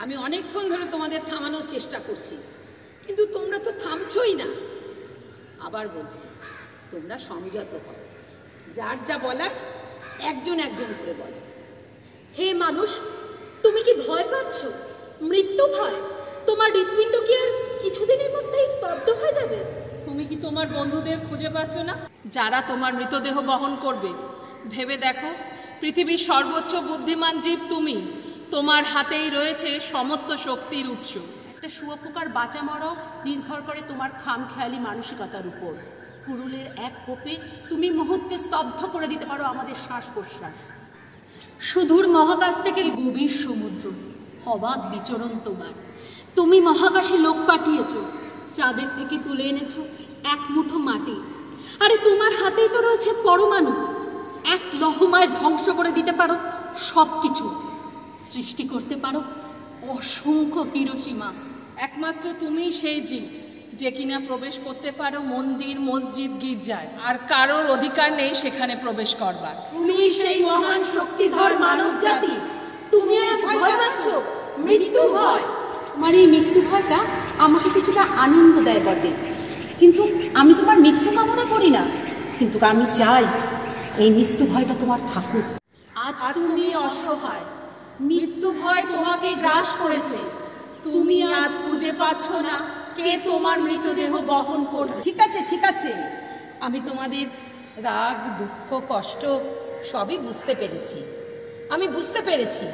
আমি অনেকক্ষণ ধরে তোমাদের থামানোর চেষ্টা করছি, কিন্তু তোমরা তো থামছই না। আবার বলছি, তোমরা সংযত হও, যার যা বলার একজন একজন করে বলো। হে মানুষ, তুমি কি ভয় পাচ্ছ? মৃত্যু ভয়? তোমার হৃৎপিণ্ড কি আর কিছুদিনের মধ্যেই স্তব্ধ হয়ে যাবে? তুমি কি তোমার বন্ধুদের খুঁজে পাচ্ছ না, যারা তোমার মৃতদেহ বহন করবে? ভেবে দেখো, পৃথিবীর সর্বোচ্চ বুদ্ধিমান জীব তুমি। তোমার হাতেই রয়েছে সমস্ত শক্তির উৎস। একটা শুঁয়োপোকার বাঁচা মরাও নির্ভর করে তোমার খামখেয়ালি মানসিকতার উপর। কুড়ুলের এক কোপে তুমি মুহূর্তে স্তব্ধ করে দিতে পারো আমাদের শ্বাস প্রশ্বাস। সুদূর মহাকাশ থেকে গভীর সমুদ্র, অবাধ বিচরণ তোমার। তুমি মহাকাশে লোক পাঠিয়েছ, চাঁদের থেকে তুলে এনেছো এক মুঠো মাটি। আরে তোমার হাতেই তো রয়েছে পরমাণু। এক লহমায় ধ্বংস করে দিতে পারো সব কিছু, সৃষ্টি করতে পারো অসংখ্য হিরোশিমা। একমাত্র তুমিই সেই জীব যে কিনা প্রবেশ করতে পারো মন্দির, মসজিদ, গির্জায়, আর কারোর অধিকার নেই সেখানে প্রবেশ করবার। তুমি সেই মহান শক্তিধর মানব জাতি। তুমি আজ ভয় পাচ্ছ, মৃত্যু ভয়। আমার এই মৃত্যু ভয়টা আমাকে কিছুটা আনন্দ দেয় বটে, কিন্তু আমি তোমার মৃত্যু কামনা করি না। কিন্তু আমি চাই এই মৃত্যু ভয়টা তোমার থাকুক। আজ তুমি অসহায়, মৃত্যু ভয় তোমাকে গ্রাস করেছে। তুমি আজ খুঁজে পাচ্ছ না কে তোমার মৃতদেহ বহন করবে। ঠিক আছে, ঠিক আছে, আমি তোমাদের রাগ, দুঃখ, কষ্ট সবই বুঝতে পেরেছি। আমি বুঝতে পেরেছি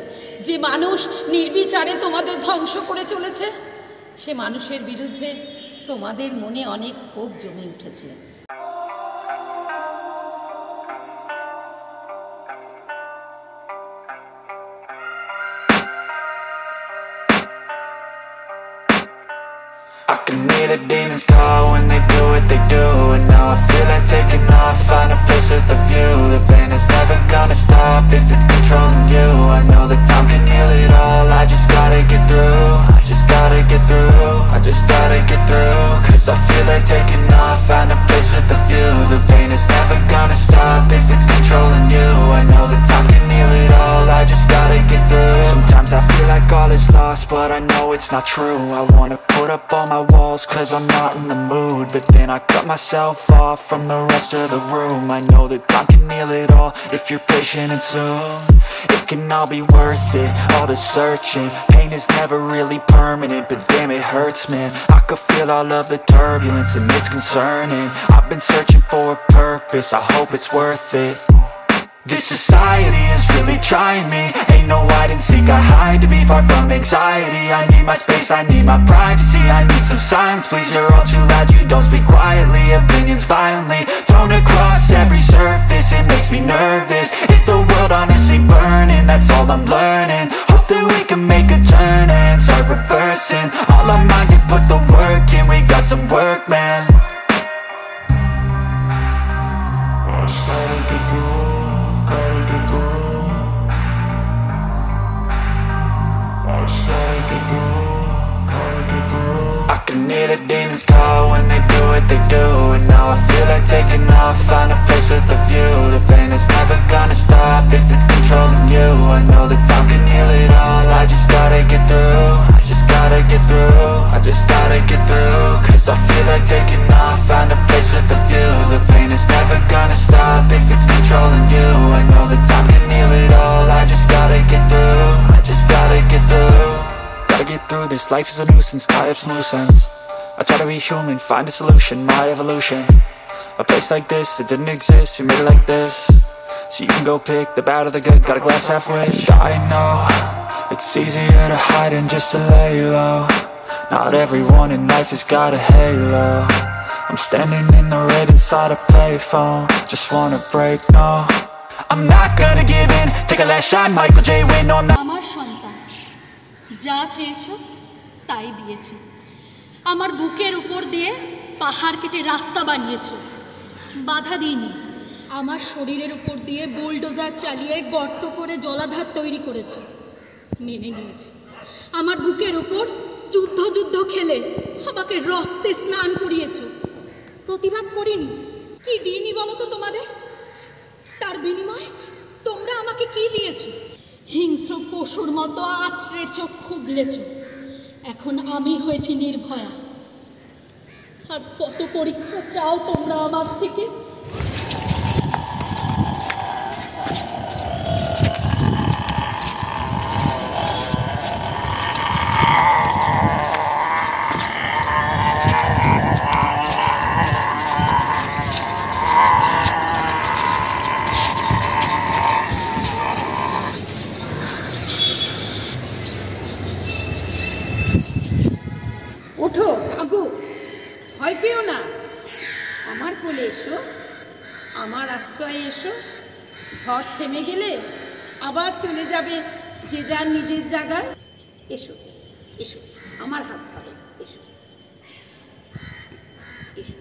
যে মানুষ নির্বিচারে তোমাদের ধ্বংস করে চলেছে। সে মানুষের বিরুদ্ধে তোমাদের মনে অনেক ক্ষোভ জমে উঠেছে। I can hear the demons call when they do what they do. And now I feel like taking off, find a place with a view. The pain is never gonna stop if it's controlling you. I know that time can heal it all, I just gotta get through. I just gotta get through, I just gotta get through. Cause I feel like taking off, find a place with a view. The pain is never gonna stop if it's controlling you. I know that time can heal it all, I just gotta get through. Sometimes I feel like all is lost, but I know it's not true. I wanna put up all my walls cause I'm not in the mood, but then I cut myself off from the rest of the room. I know that time can heal it all if you're patient and soon. It can all be worth it, all the searching. Pain is never really permanent, but damn it hurts, man. I could feel all of the turbulence and it's concerning. I've been searching for a purpose, I hope it's worth it. This society is really trying me. Ain't no hide and seek, I hide to be far from anxiety. I need my space, I need my privacy. I need some silence, please, you're all too loud. You don't speak quietly, opinions violently thrown across every surface. It makes me nervous, is the world honestly burning? That's all I'm learning. Hope that we can make a turn and start reversing all our minds and put the work in. We got some work, man. I can hear the demons call when they do what they do. And now I feel like taking off, find a place with a view. The pain is never gonna stop if it's controlling you. I know that time can heal it all, I just gotta get through. I just gotta get through, I just gotta get through. Cause I feel like taking off, find a place with a view. The pain is never gonna stop if it's controlling you. I know that time can heal it all, I just gotta get through. I just gotta get through. Gotta get through this, life is a nuisance, tie up some loose ends. I try to be human, find a solution, my evolution. A place like this, it didn't exist, we made it like this. So you can go pick the bad or the good, got a glass halfway. I know, it's easier to hide than just to lay low. Not everyone in life has got a halo. I'm standing in the red inside a payphone, just wanna break, no. I'm not gonna give in, take a last shot, Michael J. Win, no I'm not. আমার সন্তান, যা চেয়েছো তাই দিয়েছি। আমার বুকের উপর দিয়ে পাহাড় কেটে রাস্তা বানিয়েছো, বাধা দিইনি। আমার শরীরের উপর দিয়ে বুলডোজার চালিয়ে গর্ত করে জলাধার তৈরি করেছো, মেনে নিয়েছি। আমার বুকের উপর যুদ্ধ খেলে আমাকে রক্তে স্নান করিয়েছো, প্রতিবাদ করিনি। কি দিইনি বলো তো তোমাদের? তার বিনিময়ে তোমরা আমাকে কি দিয়েছো? হিংস্র পশুর মতো আছড়ে চক্ষু বুলেছ। এখন আমি হয়েছি নির্ভয়া। আর কত পরীক্ষা চাও তোমরা আমার থেকে? ওঠো কাকু, ভয় পেও না, আমার কোলে এসো, আমার আশ্রয়ে এসো। ঝড় থেমে গেলে আবার চলে যাবে যে যার নিজের জায়গায়। এসো এসো, আমার হাত ধরো, এসো এসো।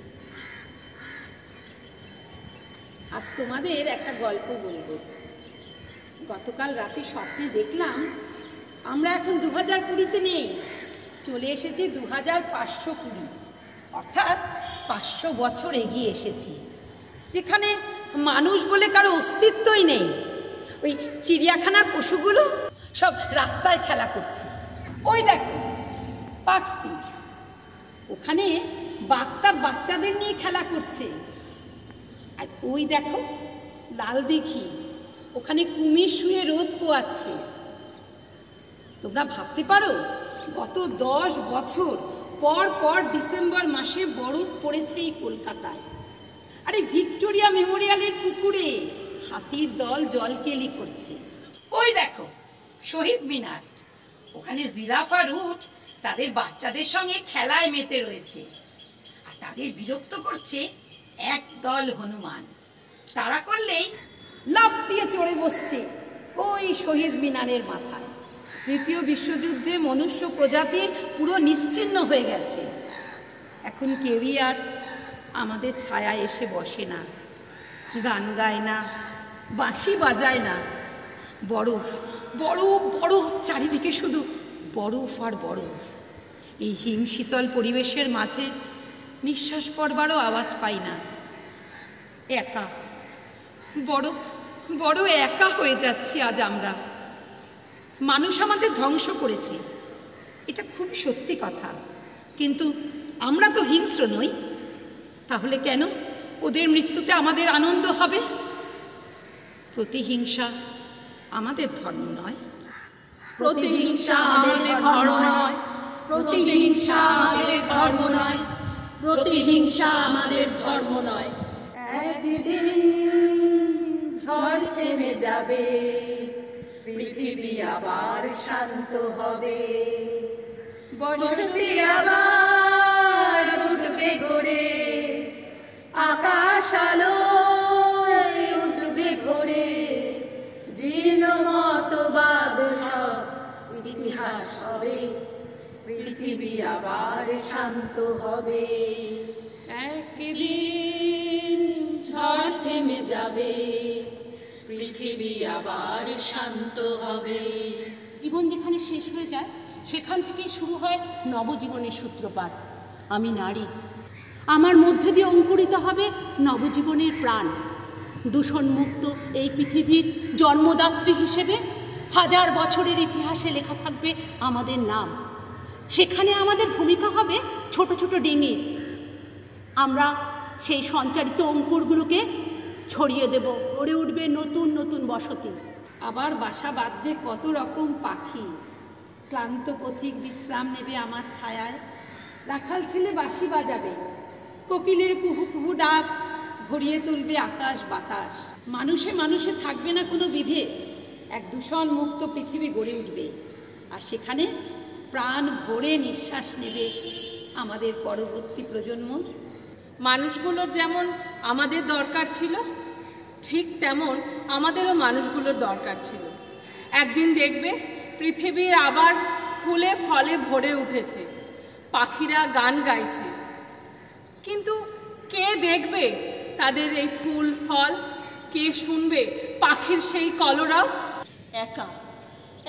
আজ তোমাদের একটা গল্প বলবো। গতকাল রাতে স্বপ্নে দেখলাম আমরা এখন 2020-তে নেই, চলে এসেছি 2520, অর্থাৎ 500 বছর এগিয়ে এসেছি, যেখানে মানুষ বলে কারো অস্তিত্বই নেই। ওই চিড়িয়াখানার পশুগুলো সব রাস্তায় খেলা করছে। ওই দেখো পার্ক স্ট্রিট, ওখানে বাঘ তার বাচ্চাদের নিয়ে খেলা করছে। আর ওই দেখো লাল দিঘি, ওখানে কুমির শুয়ে রোদ পোয়াচ্ছে। তোমরা ভাবতে পারো গত 10 বছর পর পর ডিসেম্বর মাসে বরফ পড়েছে এই কলকাতায়। আরে ভিক্টোরিয়া মেমোরিয়ালের পুকুরে হাতির দল জলকেলি করছে। ওই দেখো শহীদ মিনার, ওখানে জিরাফ আর উট তাদের বাচ্চাদের সঙ্গে খেলায় মেতে রয়েছে। আর তাদের বিরক্ত করছে এক দল হনুমান। তাড়া করলেই লাফ দিয়ে চড়ে বসছে ওই শহীদ মিনারের মাথায়। তৃতীয় বিশ্বযুদ্ধে মনুষ্য প্রজাতি পুরো নিশ্চিহ্ন হয়ে গেছে। এখন কেউই আর আমাদের ছায়া এসে বসে না, গান গায় না, বাঁশি বাজায় না। বরফ বরফ বরফ, চারিদিকে শুধু বরফ আর বরফ। এই হিমশীতল পরিবেশের মাঝে নিঃশ্বাস পড়বারও আওয়াজ পাই না। একা, বড় বড় একা হয়ে যাচ্ছি আজ আমরা। মানুষ আমাদের ধ্বংস করেছে, এটা খুব সত্যি কথা, কিন্তু আমরা তো হিংস্র নই। তাহলে কেন ওদের মৃত্যুতে আমাদের আনন্দ হবে? প্রতিহিংসা আমাদের ধর্ম নয়। প্রতিহিংসা আমাদের ধর্ম নয়, প্রতিহিংসা আমাদের ধর্ম নয়, প্রতিহিংসা আমাদের ধর্ম নয়। একদিন ঝড় থেমে যাবে, পৃথিবী আবার শান্ত হবে, বসতি আবার উঠবে গড়ে, আকাশ আলোয় উঠবে ভরে, জীর্ণ মতবাদ সব ইতিহাস হবে, পৃথিবী আবার শান্ত হবে। একদিন ঝড় থেমে যাবে, পৃথিবী আবার শান্ত হবে। জীবন যেখানে শেষ হয়ে যায় সেখান থেকেই শুরু হয় নবজীবনের সূত্রপাত। আমি নারী, আমার মধ্যে দিয়ে অঙ্কুরিত হবে নবজীবনের প্রাণ। দূষণমুক্ত এই পৃথিবীর জন্মদাত্রী হিসেবে 1000 বছরের ইতিহাসে লেখা থাকবে আমাদের নাম। সেখানে আমাদের ভূমিকা হবে ছোট ছোট ডিঙির। আমরা সেই সঞ্চারিত অঙ্কুরগুলোকে ছড়িয়ে দেব, গড়ে উঠবে নতুন নতুন বসতি। আবার বাসা বাঁধবে কত রকম পাখি। ক্লান্ত পথিক বিশ্রাম নেবে আমার ছায়ায়। রাখাল ছেলে বাঁশি বাজাবে, কোকিলের কুহু কুহু ডাক ভরিয়ে তুলবে আকাশ বাতাস। মানুষে মানুষে থাকবে না কোনো বিভেদ, এক দূষণ মুক্ত পৃথিবী গড়ে উঠবে। আর সেখানে প্রাণ ভরে নিঃশ্বাস নেবে আমাদের পরবর্তী প্রজন্ম। মানুষগুলোর যেমন আমাদের দরকার ছিল, ঠিক তেমন আমাদেরও মানুষগুলোর দরকার ছিল। একদিন দেখবে পৃথিবী আবার ফুলে ফলে ভরে উঠেছে, পাখিরা গান গাইছে, কিন্তু কে দেখবে তাদের এই ফুল ফল? কে শুনবে পাখির সেই কলরব? একা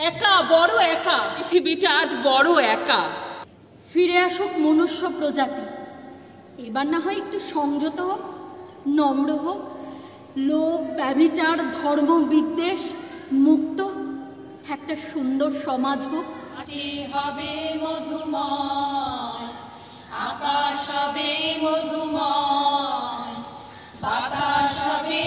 একা, বড় একা, পৃথিবীটা আজ বড় একা। ফিরে আসুক মনুষ্য প্রজাতি, এবার না হয় একটু সংযত হোক, নম্র হোক, লোভ ব্যভিচার ধর্ম বিদ্বেষ মুক্ত। একটা সুন্দর সমাজ হোক। মাটি হবে মধুময়, আকাশ হবে মধুময়, বাতাস হবে